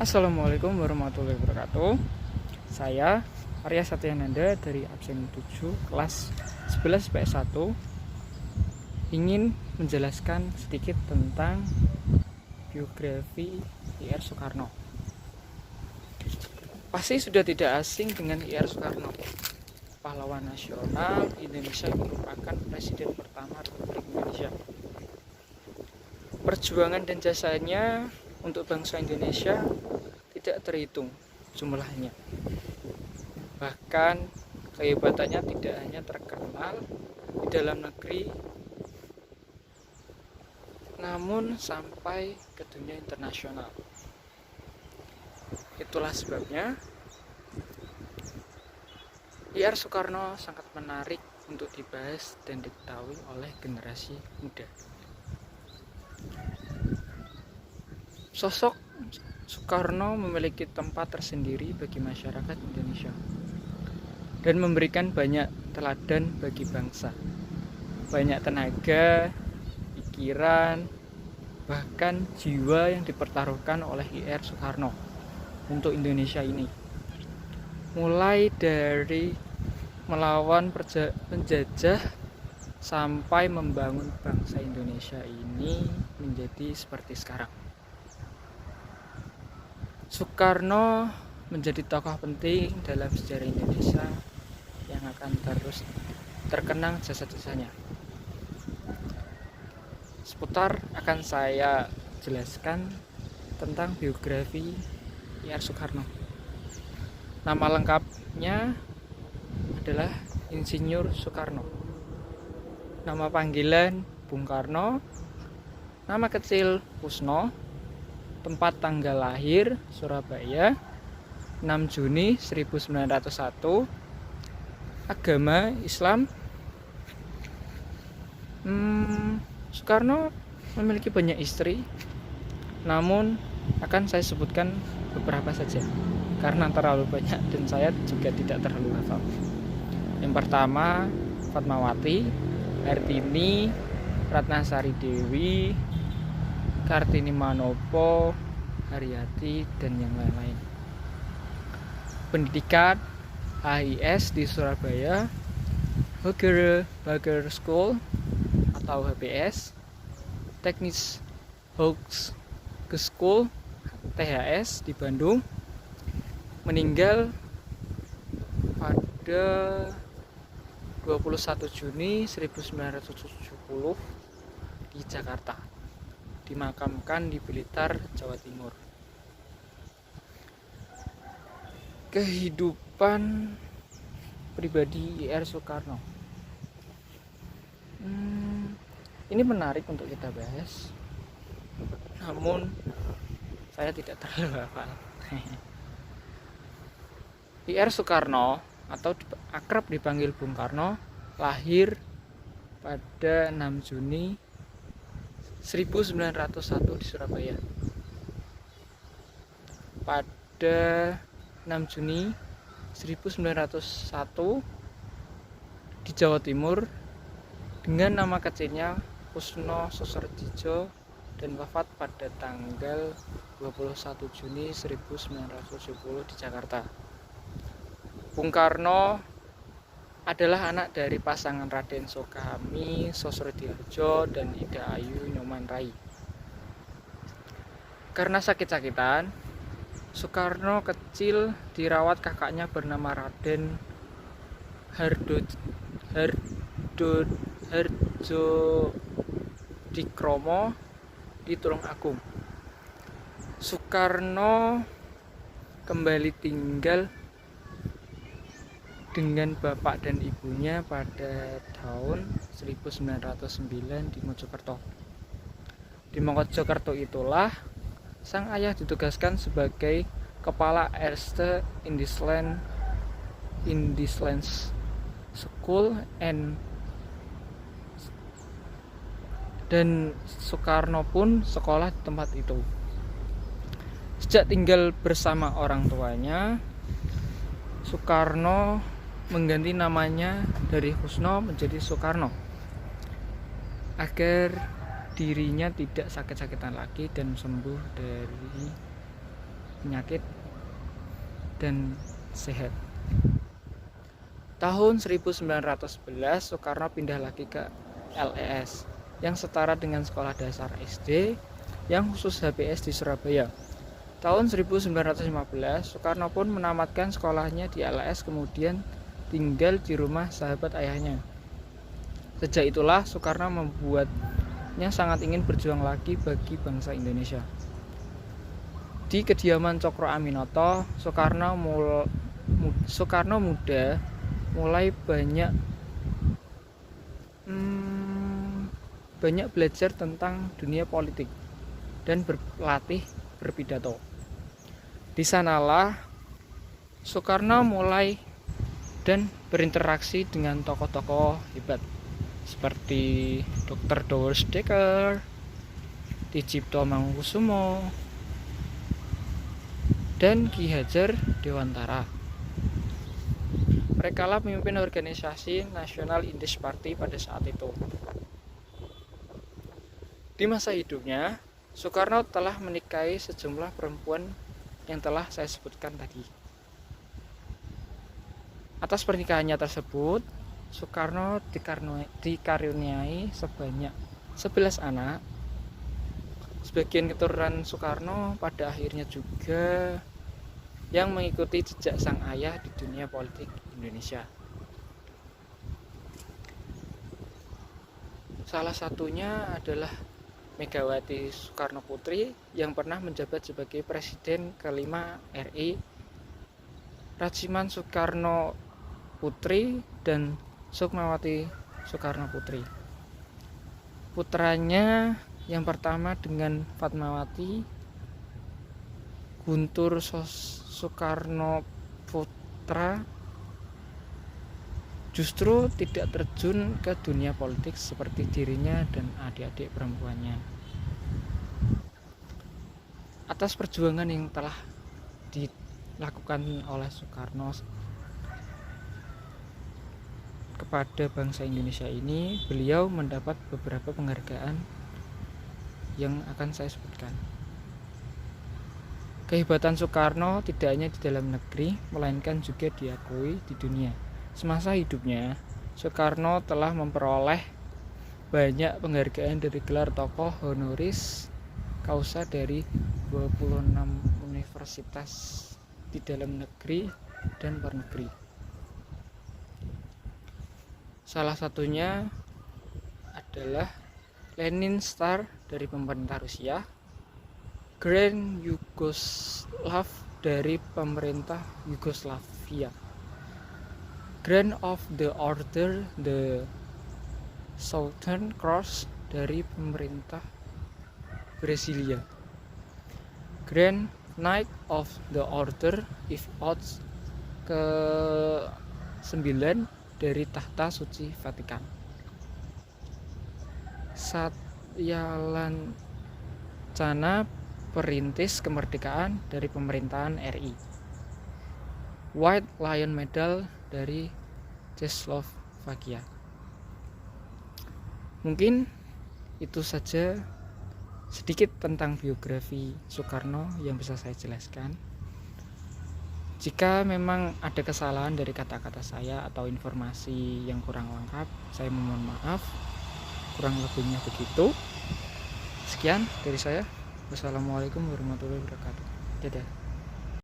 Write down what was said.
Assalamualaikum warahmatullahi wabarakatuh. Saya Arya Satyananda dari absen 7 kelas 11 PS1 ingin menjelaskan sedikit tentang biografi IR Soekarno. Pasti sudah tidak asing dengan IR Soekarno, pahlawan nasional Indonesia yang merupakan presiden pertama Republik Indonesia. Perjuangan dan jasanya untuk bangsa Indonesia tidak terhitung jumlahnya. Bahkan kehebatannya tidak hanya terkenal di dalam negeri, namun sampai ke dunia internasional. Itulah sebabnya IR Soekarno sangat menarik untuk dibahas dan diketahui oleh generasi muda. Sosok Soekarno memiliki tempat tersendiri bagi masyarakat Indonesia dan memberikan banyak teladan bagi bangsa. Banyak tenaga, pikiran, bahkan jiwa yang dipertaruhkan oleh IR Soekarno untuk Indonesia ini. Mulai dari melawan penjajah sampai membangun bangsa Indonesia ini menjadi seperti sekarang. Soekarno menjadi tokoh penting dalam sejarah Indonesia yang akan terus terkenang jasa-jasanya. Seputar akan saya jelaskan tentang biografi IR Soekarno. Nama lengkapnya adalah Insinyur Soekarno. Nama panggilan Bung Karno, nama kecil Kusno, tempat tanggal lahir Surabaya 6 Juni 1901, agama Islam. Soekarno memiliki banyak istri, namun akan saya sebutkan beberapa saja karena terlalu banyak dan saya juga tidak terlalu hafal. Yang pertama, Fatmawati, Hartini, Ratnasari Dewi, Kartini Manopo, Haryati, dan yang lain-lain. Pendidikan HIS di Surabaya, Hoger School atau HBS, Teknis Hogs School THS di Bandung. Meninggal pada 21 Juni 1970 di Jakarta. Dimakamkan di Blitar, Jawa Timur. Kehidupan pribadi IR Soekarno. Ini menarik untuk kita bahas, namun saya tidak terlalu hafal. IR Soekarno atau akrab dipanggil Bung Karno lahir pada 6 Juni 1901 di Surabaya. Pada 6 Juni 1901 di Jawa Timur dengan nama kecilnya Kusno Soesardjo dan wafat pada tanggal 21 Juni 1970 di Jakarta. Bung Karno adalah anak dari pasangan Raden Sokami Sosrodihardjo dan Ida Ayu Nyoman Rai. Karena sakit-sakitan, Soekarno kecil dirawat kakaknya bernama Raden Hardjodikromo di Tulungagung. Soekarno kembali tinggal dengan bapak dan ibunya pada tahun 1909 di Mojokerto. Di Mojokerto itulah sang ayah ditugaskan sebagai kepala Eerste Indisland School dan Soekarno pun sekolah di tempat itu. Sejak tinggal bersama orang tuanya, Soekarno mengganti namanya dari Kusno menjadi Soekarno agar dirinya tidak sakit-sakitan lagi dan sembuh dari penyakit dan sehat. Tahun 1911 Soekarno pindah lagi ke LES yang setara dengan sekolah dasar SD yang khusus HBS di Surabaya. Tahun 1915 Soekarno pun menamatkan sekolahnya di LES, kemudian tinggal di rumah sahabat ayahnya. Sejak itulah Soekarno membuatnya sangat ingin berjuang lagi bagi bangsa Indonesia. Di kediaman Cokro Aminoto, Soekarno muda mulai banyak belajar tentang dunia politik dan berlatih berpidato. Di sanalah Soekarno mulai dan berinteraksi dengan tokoh-tokoh hebat seperti Dr. Doris Dekker, Dicipto Mangunkusumo, dan Ki Hajar Dewantara. Mereka lah pemimpin organisasi National Independence Party pada saat itu. Di masa hidupnya, Soekarno telah menikahi sejumlah perempuan yang telah saya sebutkan tadi. Atas pernikahannya tersebut, Soekarno dikaruniai sebanyak 11 anak. Sebagian keturunan Soekarno pada akhirnya juga yang mengikuti jejak sang ayah di dunia politik Indonesia. Salah satunya adalah Megawati Soekarno Putri yang pernah menjabat sebagai Presiden kelima RI, Rajiman Soekarno Putri, dan Sukmawati Soekarno Putri. Putranya yang pertama dengan Fatmawati, Guntur Soekarno Putra, justru tidak terjun ke dunia politik seperti dirinya dan adik-adik perempuannya. Atas perjuangan yang telah dilakukan oleh Soekarno kepada bangsa Indonesia ini, beliau mendapat beberapa penghargaan yang akan saya sebutkan. Kehebatan Soekarno tidak hanya di dalam negeri, melainkan juga diakui di dunia. Semasa hidupnya, Soekarno telah memperoleh banyak penghargaan dari gelar tokoh honoris causa dari 26 universitas di dalam negeri dan luar negeri. Salah satunya adalah Lenin Star dari pemerintah Rusia, Grand Yugoslav dari pemerintah Yugoslavia, Grand of the Order the Southern Cross dari pemerintah Brasilia, Grand Knight of the Order of Odds ke-9 dari Tahta Suci Vatikan, Satya Lancana Perintis Kemerdekaan dari pemerintahan RI, White Lion Medal dari Czechoslovakia. Mungkin itu saja sedikit tentang biografi Soekarno yang bisa saya jelaskan. Jika memang ada kesalahan dari kata-kata saya atau informasi yang kurang lengkap, saya mohon maaf. Kurang lebihnya begitu. Sekian dari saya. Wassalamualaikum warahmatullahi wabarakatuh. Dadah.